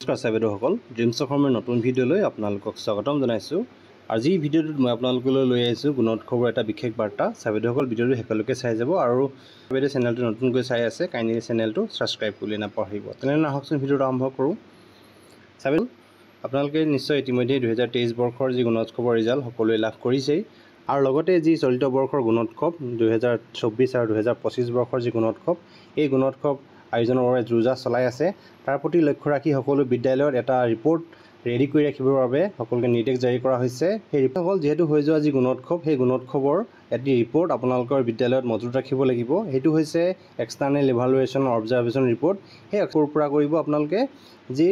নমস্কাৰ চাইবেদসকল, ড্ৰিমছ অসমৰ নতুন ভিডিঅ'লৈ আপোনালোকক স্বাগতম জনাইছোঁ। আজি ভিডিঅ'টোত মই আপোনালোকলৈ লৈ আহিছোঁ গুণোৎসৱৰ এটা বিশেষ বাৰ্তা। চাইবেদসকল ভিডিঅ'টো শেষলৈকে চাই যাব আৰু চাইবেদে চেনেলটো নতুনকৈ চাই আছে, কাইণ্ডলি চেনেলটো ছাবস্ক্ৰাইব কৰিবলৈ নাপাহৰিব। তেনেহ'লে আহকচোন ভিডিঅ'টো আৰম্ভ কৰোঁ। চাইবেদ আপোনালোকে নিশ্চয় ইতিমধ্যে 2023 বৰ্ষৰ যি গুণোৎসৱৰ ৰিজাল্ট সকলোৱে লাভ কৰিছেই, আৰু লগতে যি চলিত বৰ্ষৰ গুণোৎসৱ 2024 আৰু 2025 বৰ্ষৰ যি গুণোৎসৱ, এই গুণোৎসৱ আয়োজনৰ বাবে যোজা চলাই আছে। তাৰ প্ৰতি লক্ষ্য ৰাখি সকলো বিদ্যালয়ত এটা ৰিপৰ্ট ৰেডি কৰি ৰাখিবৰ বাবে সকলোকে নিৰ্দেশ জাৰি কৰা হৈছে। সেই ৰিপৰ্টসকল যিহেতু হৈ যোৱা যি গুণোৎসৱ, সেই গুণোৎসৱৰ এটি ৰিপৰ্ট আপোনালোকৰ বিদ্যালয়ত মজুত ৰাখিব লাগিব। সেইটো হৈছে এক্সটাৰ্নেল ইভালুৱেশ্যন অবজাৰ্ভেশ্যন ৰিপৰ্ট। সেই ক'ৰ পৰা কৰিব আপোনালোকে, যি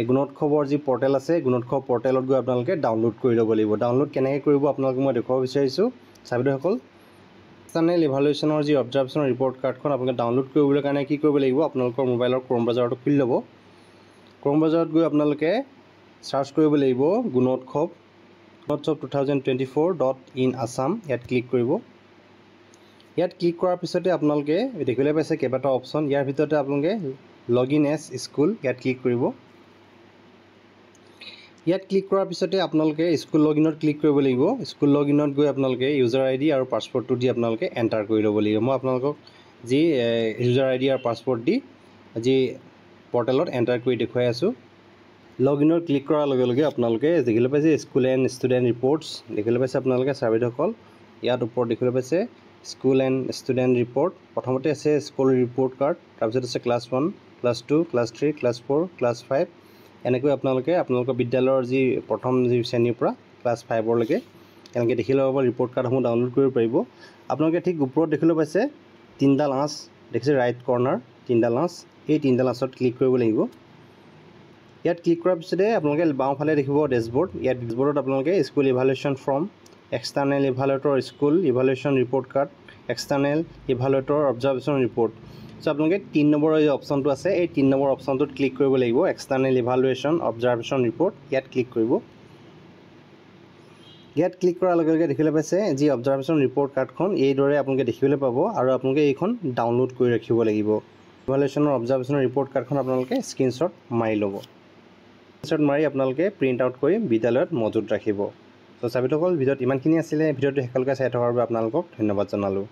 গুণোৎসৱৰ যি পৰ্টেল আছে, গুণোৎসৱ পৰ্টেলত গৈ আপোনালোকে ডাউনলোড কৰি ল'ব লাগিব। ডাউনলোড কেনেকৈ কৰিব আপোনালোকক মই দেখুৱাব বিচাৰিছোঁ। চাইবেদসকল, এক্সটাৰ্নেল ইভালুৱেশ্যনৰ যি অবজাৰ্ভেশ্যন ৰিপৰ্ট কাৰ্ডখন আপোনালোকে ডাউনলোড কৰিবলৈ কাৰণে কি কৰিব লাগিব, আপোনালোকৰ মোবাইলৰ ক্ৰ'ম ব্ৰাউজাৰটো খুলি ল'ব। ক্ৰ'ম ব্ৰাউজাৰত গৈ আপোনালোকে চাৰ্চ কৰিব লাগিব গুণোৎসৱ 2024.in Assam, ইয়াত ক্লিক কৰিব। ইয়াত ক্লিক কৰাৰ পিছতে আপোনালোকে দেখিবলৈ পাইছে কেইবাটাও অপশ্যন। ইয়াৰ ভিতৰতে আপোনালোকে লগ ইন এজ স্কুল, ইয়াত ক্লিক কৰিব। ইয়াত ক্লিক কৰাৰ পিছতে আপোনালোকে স্কুল লগ ইনত ক্লিক কৰিব লাগিব। স্কুল লগ ইনত গৈ আপোনালোকে ইউজাৰ আই ডি আৰু পাছৱৰ্ডটো দি আপোনালোকে এণ্টাৰ কৰি ল'ব লাগিব। মই আপোনালোকক যি ইউজাৰ আই ডি আৰু পাছৱৰ্ড দি যি পৰ্টেলত এণ্টাৰ কৰি দেখুৱাই আছোঁ। লগ ইনত ক্লিক কৰাৰ লগে লগে আপোনালোকে দেখিবলৈ পাইছে স্কুল এণ্ড ষ্টুডেণ্ট ৰিপৰ্টছ, দেখিবলৈ পাইছে আপোনালোকে চাইবেদসকল। ইয়াত ওপৰত দেখিবলৈ পাইছে স্কুল এণ্ড ষ্টুডেণ্ট ৰিপৰ্ট। প্ৰথমতে আছে স্কুল ৰিপৰ্ট কাৰ্ড, তাৰপিছত আছে class 1, class 2, class 3, class 4, class 5, এনেকৈ আপোনালোকে আপোনালোকৰ বিদ্যালয়ৰ যি প্ৰথম যি শ্ৰেণীৰ পৰা ক্লাছ 5লৈকে এনেকৈ দেখি ল'ব ৰিপৰ্ট কাৰ্ডসমূহ ডাউনলোড কৰিব পাৰিব। আপোনালোকে ঠিক ওপৰত দেখিবলৈ পাইছে তিনিডাল আঁচ, দেখিছে ৰাইট কৰ্ণাৰ তিনিডাল আঁচ, এই তিনিডাল আঁচত ক্লিক কৰিব লাগিব। ইয়াত ক্লিক কৰাৰ পিছতে আপোনালোকে বাওঁফালে দেখিব ডেছবৰ্ড। ইয়াত ডেছবৰ্ডত আপোনালোকে school evaluation form, external evaluator school evaluation report card, external evaluator observation report. So' আপোনালোকে 3 নম্বৰৰ যি অপশ্যনটো আছে, এই 3 নম্বৰ অপশ্যনটোত ক্লিক কৰিব লাগিব, এক্সটাৰ্নেল ইভালুৱেশ্যন অবজাৰ্ভেশ্যন ৰিপৰ্ট, ইয়াত ক্লিক কৰিব। ইয়াত ক্লিক কৰাৰ লগে লগে দেখিবলৈ পাইছে যি অবজাৰ্ভেশ্যন ৰিপৰ্ট কাৰ্ডখন এইদৰে আপোনালোকে দেখিবলৈ পাব, আৰু আপোনালোকে এইখন ডাউনলোড কৰি ৰাখিব লাগিব। ইভালুৱেশ্যনৰ অবজাৰ্ভেশ্যনৰ ৰিপৰ্ট কাৰ্ডখন আপোনালোকে স্ক্ৰীনশ্বট মাৰি ল'ব। স্ক্ৰীনশ্বট মাৰি আপোনালোকে প্ৰিণ্ট আউট কৰি বিদ্যালয়ত মজুত ৰাখিব। চ' চাইবেদসকল, ভিডিঅ'ত ইমানখিনি আছিলে। ভিডিঅ'টো শেষলৈকে চাই থকাৰ বাবে আপোনালোকক ধন্যবাদ জনালোঁ।